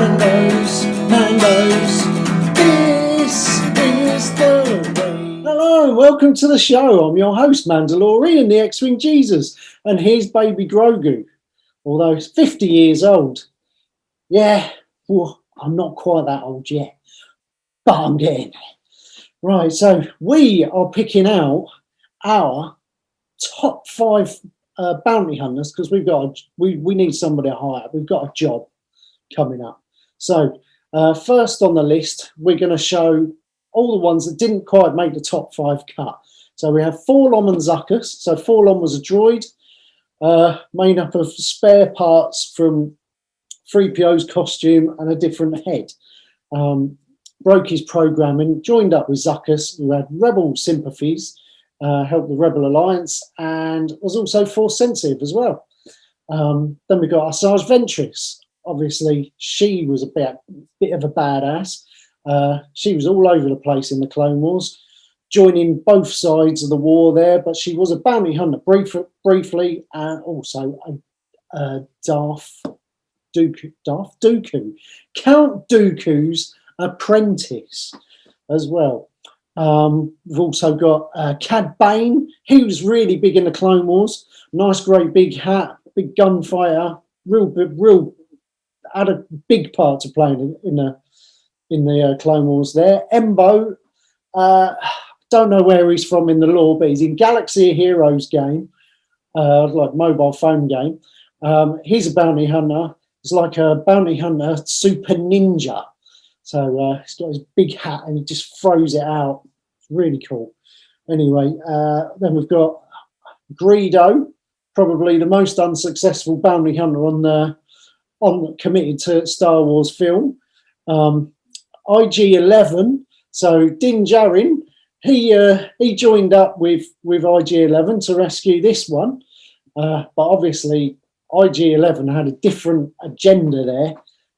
Mandos, this is the way. Hello and welcome to the show. I'm your host, Mandalorian, the X-Wing Jesus, and here's baby Grogu, although he's 50 years old. Yeah, well, I'm not quite that old yet, but I'm getting there. Right, so we are picking out our top 5 bounty hunters because we need somebody to hire. We've got a job coming up. So first on the list, we're going to show all the ones that didn't quite make the top 5 cut. So we have Forlom and Zuckuss. So Forlom was a droid made up of spare parts from 3PO's costume and a different head. Broke his programming, joined up with Zuckuss, who had rebel sympathies, helped the Rebel Alliance, and was also Force sensitive as well. Then we got Asajj Ventress. Obviously, she was a bit of a badass. She was all over the place in the Clone Wars, joining both sides of the war there, but she was a bounty hunter briefly, and also a Darth Dooku, Count Dooku's apprentice as well. We've also got Cad Bane. He was really big in the Clone Wars. Nice, great big hat, big gunfighter, real had a big part to play in the Clone Wars there. Embo, don't know where he's from in the lore, but he's in Galaxy of Heroes game, like mobile phone game. He's a bounty hunter. He's like a bounty hunter super ninja. So he's got his big hat and he just throws it out. It's really cool. Anyway, then we've got Greedo, probably the most unsuccessful bounty hunter committed to Star Wars film. IG-11, so Din Djarin, he joined up with IG-11 to rescue this one, but obviously IG-11 had a different agenda there,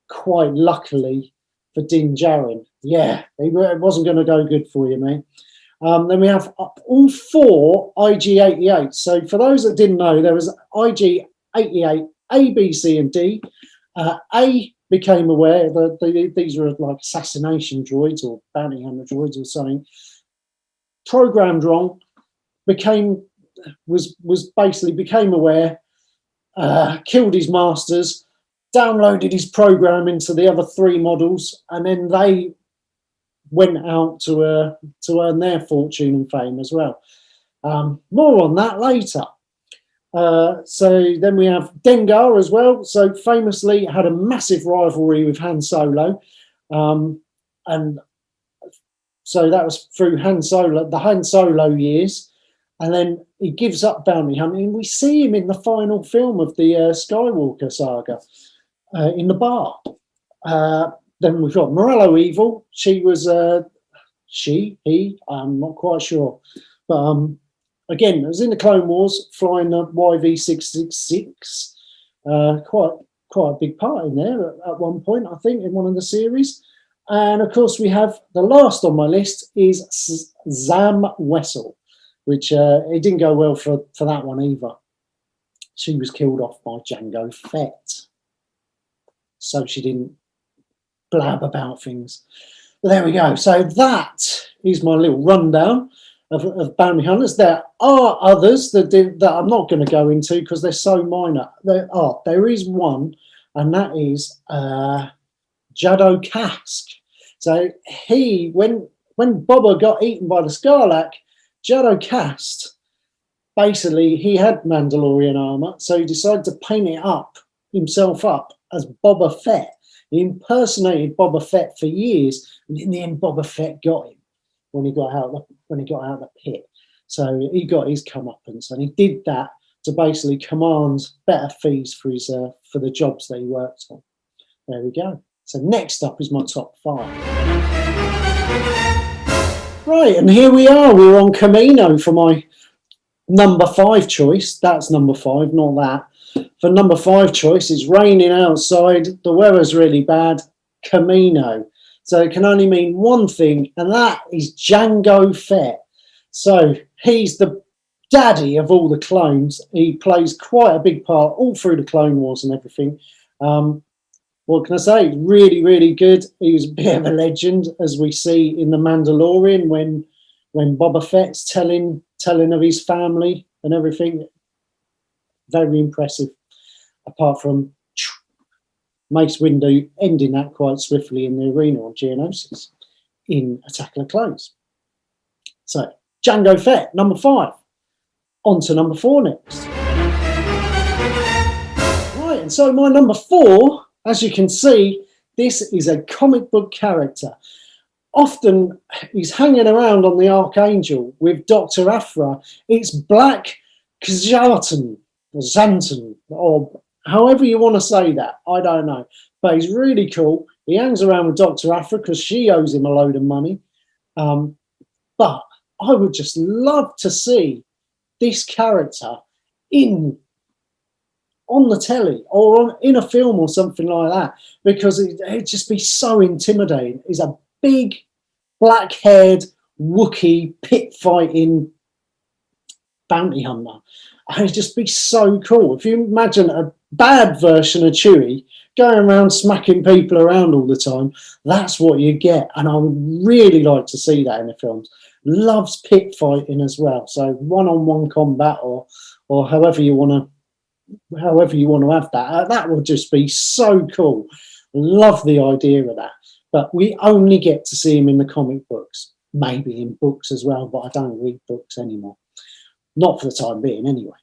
quite luckily for Din Djarin. Yeah, it wasn't going to go good for you, mate. Then we have all 4 IG-88. So for those that didn't know, there was IG-88, A, B, C, and D. A became aware that these were like assassination droids or bounty hunter droids or something. Programmed wrong, became aware, killed his masters, downloaded his program into the other 3 models, and then they went out to earn their fortune and fame as well. More on that later. So then we have Dengar as well. So famously had a massive rivalry with Han Solo. And so that was through the Han Solo years. And then he gives up bounty hunting. We see him in the final film of the Skywalker saga in the bar. Then we've got Morello Evil. She was, he, I'm not quite sure. But again, it was in the Clone Wars, flying the YV-666. Quite a big part in there at one point, I think, in one of the series. And of course, we have the last on my list is Zam Wessel, which it didn't go well for that one either. She was killed off by Jango Fett, so she didn't blab about things. But there we go. So that is my little rundown of bounty hunters. There are others that I'm not going to go into because they're so minor. There is one, and that is Jado Kask. So when Boba got eaten by the Sarlacc, Jado Kask, basically he had Mandalorian armor, so he decided to paint himself up as Boba Fett. He impersonated Boba Fett for years, and in the end, Boba Fett got him when he got out of the pit. So he got his comeuppance, and he did that to basically command better fees for the jobs that he worked on. There we go. So next up is my top 5. Right, and here we are. We're on Camino for my number 5 choice. That's number 5, not that. For number 5 choice, it's raining outside. The weather's really bad. Camino. So it can only mean one thing, and that is Jango Fett. So he's the daddy of all the clones. He plays quite a big part all through the Clone Wars and everything. what can I say? Really, really good. He was a bit of a legend, as we see in The Mandalorian when Boba Fett's telling of his family and everything. Very impressive. Apart from Mace Windu ending that quite swiftly in the arena on Geonosis in Attack of the Clones. So Jango Fett, number 5. On to number 4 next. Right, and so my number 4, as you can see, this is a comic book character. Often he's hanging around on the Archangel with Dr. Aphra. It's Black Kjartan, or Xanten, or however you want to say that. I don't know. But he's really cool. He hangs around with Dr. Aphra because she owes him a load of money. But I would just love to see this character on the telly or in a film or something like that, because it'd just be so intimidating. He's a big, black-haired, Wookiee, pit-fighting bounty hunter. And it'd just be so cool. If you imagine a bad version of Chewie going around smacking people around all the time, that's what you get. And I would really like to see that in the films. Loves pit fighting as well. So one-on-one combat or however you want to have that. That would just be so cool. Love the idea of that. But we only get to see him in the comic books, maybe in books as well, but I don't read books anymore. Not for the time being, anyway.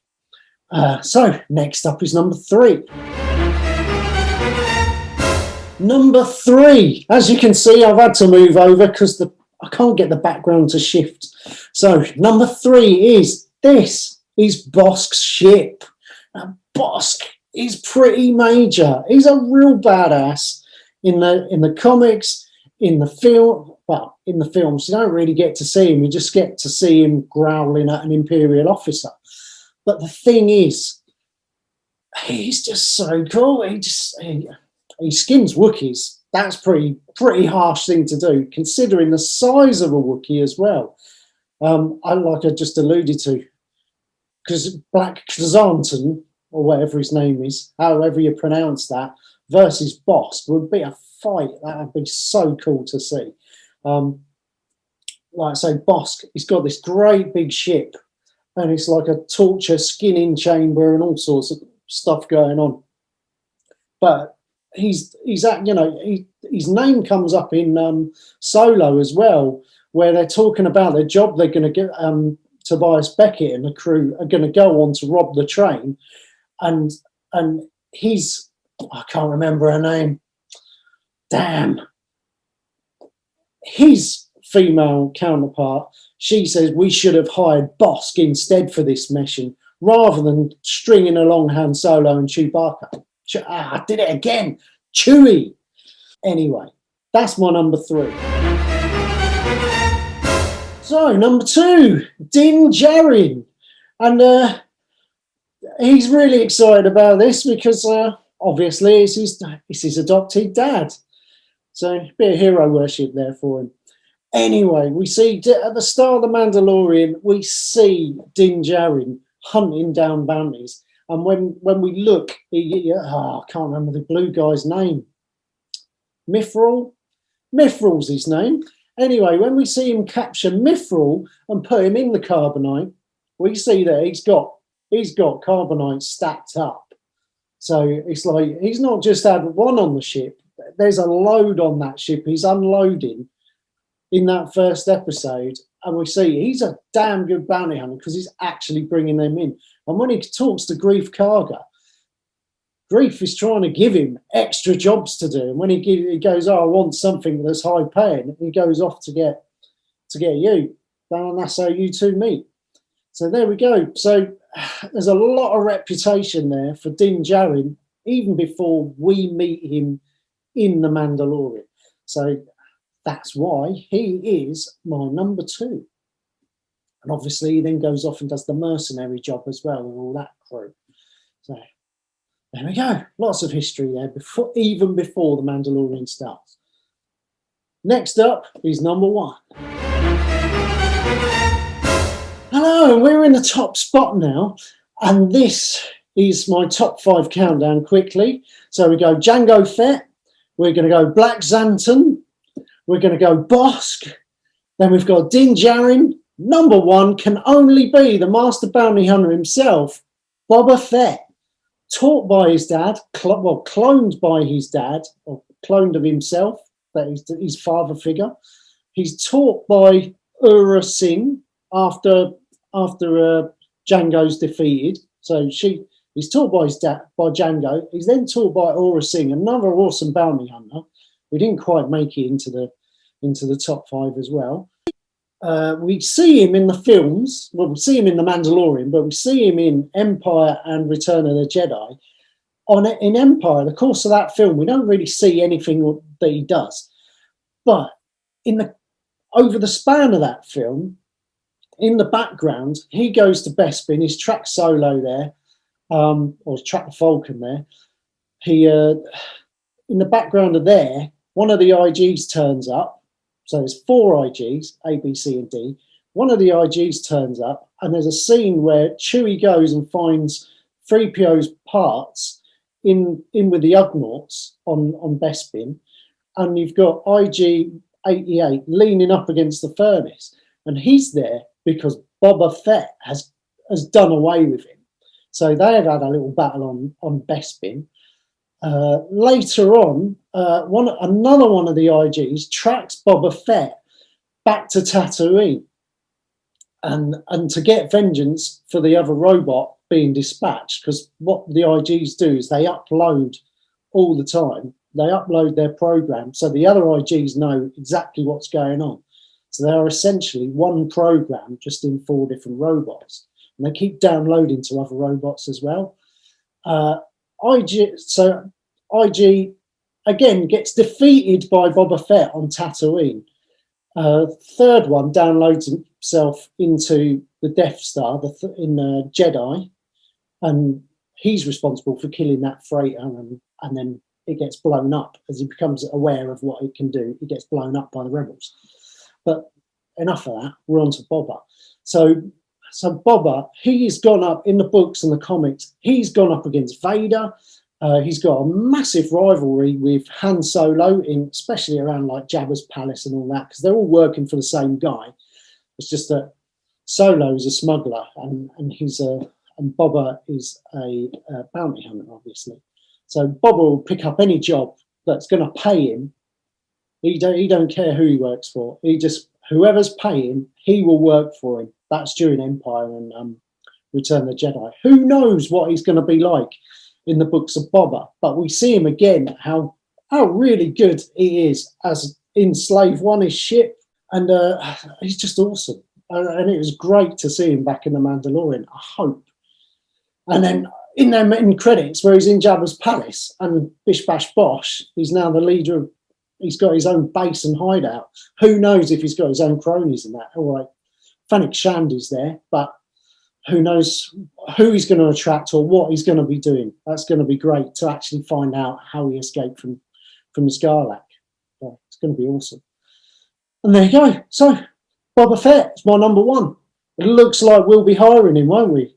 So next up is number 3. Number 3. As you can see, I've had to move over because I can't get the background to shift. So number 3 is Bosk's ship. Now, Bosk is pretty major. He's a real badass in the comics, in the film. Well, in the films, you don't really get to see him. You just get to see him growling at an Imperial officer. But the thing is, he's just so cool. He skins Wookiees. That's pretty harsh thing to do, considering the size of a Wookiee as well. Like I just alluded to, because Black Kjartan, or whatever his name is, however you pronounce that, versus Bosk would be a fight. That would be so cool to see. Like I say, Bosk, he's got this great big ship, and it's like a torture skinning chamber and all sorts of stuff going on. But his name comes up in Solo as well, where they're talking about the job they're going to get. Tobias Beckett and the crew are going to go on to rob the train, and I can't remember her name. Damn. His female counterpart, she says we should have hired Bosk instead for this mission rather than stringing along Han Solo and Chewbacca. I did it again. Chewie. Anyway, that's my number 3. So, number 2, Din Djarin. And he's really excited about this because obviously it's his adopted dad. So, a bit of hero worship there for him. Anyway, we see at the start of The Mandalorian, we see Din Djarin hunting down bounties. And when we look, I can't remember the blue guy's name. Mithril? Mithril's his name. Anyway, when we see him capture Mithril and put him in the carbonite, we see that he's got carbonite stacked up. So it's like he's not just had one on the ship. There's a load on that ship. He's unloading in that first episode. And we see he's a damn good bounty hunter because he's actually bringing them in. And when he talks to Grief Karga, Grief is trying to give him extra jobs to do. And when he goes, I want something that's high paying, and he goes off to get you. And that's how you two meet. So there we go. So there's a lot of reputation there for Din Djarin, even before we meet him in The Mandalorian. So that's why he is my number 2. And obviously he then goes off and does the mercenary job as well and all that crew. So there we go. Lots of history there, even before The Mandalorian starts. Next up is number 1. Hello, we're in the top spot now. And this is my top 5 countdown quickly. So we go Jango Fett, We're going to go Black Xanten. We're going to go Bosk. Then we've got Din Djarin. Number one can only be the master bounty hunter himself, Boba Fett, taught by his dad, cloned by his dad, or cloned of himself, that is his father figure. He's taught by Ura Singh after Django's defeated. So he's taught by his dad, by Django. He's then taught by Ura Singh, another awesome bounty hunter. We didn't quite make it into the top 5 as well. We see him in the films. Well, we see him in The Mandalorian, but we see him in Empire and Return of the Jedi. In Empire, the course of that film, we don't really see anything that he does. But over the span of that film, in the background, he goes to Bespin. He's tracked Solo there, or tracked the Falcon there. In the background of there, one of the IGs turns up. So there's 4 IGs, A, B, C, and D. One of the IGs turns up, and there's a scene where Chewie goes and finds 3PO's parts in with the Ugnaughts on Bespin, and you've got IG-88 leaning up against the furnace, and he's there because Boba Fett has done away with him. So they have had a little battle on Bespin. Later on, another one of the IGs tracks Boba Fett back to Tatooine, and to get vengeance for the other robot being dispatched, because what the IGs do is they upload all the time. They upload their program, so the other IGs know exactly what's going on. So they are essentially one program just in 4 different robots, and they keep downloading to other robots as well. IG again gets defeated by Boba Fett on Tatooine. Third one downloads himself into the Death Star in Jedi, and he's responsible for killing that freighter, and then it gets blown up as he becomes aware of what it can do. It gets blown up by the rebels. But enough of that. We're on to Boba. So Boba, he's gone up in the books and the comics. He's gone up against Vader. He's got a massive rivalry with Han Solo, especially around like Jabba's palace and all that, because they're all working for the same guy. It's just that Solo is a smuggler, and Boba is a bounty hunter, obviously. So Boba will pick up any job that's going to pay him. He don't care who he works for. Whoever's paying, he will work for him. That's during Empire and Return of the Jedi. Who knows what he's going to be like in the books of Boba? But we see him again, how really good he is as in Slave One, his ship, and he's just awesome. And it was great to see him back in The Mandalorian, I hope. And then in them in credits where he's in Jabba's palace, and Bish Bash Bosh, he's now the leader of, he's got his own base and hideout. Who knows if he's got his own cronies and that. All right, Fennec Shandy's there, but who knows who he's going to attract or what he's going to be doing. That's going to be great to actually find out how he escaped from the Scarlac. Yeah, it's going to be awesome. And there you go. So Boba Fett is my number 1. It looks like we'll be hiring him, won't we?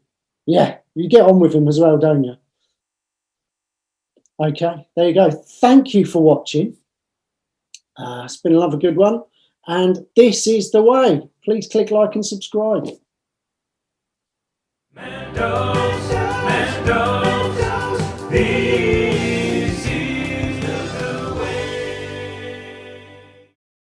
Yeah, you get on with him as well, don't you? Okay, there you go. Thank you for watching. It's been another good one. And this is the way. Please click like and subscribe. Mandos, Mandos.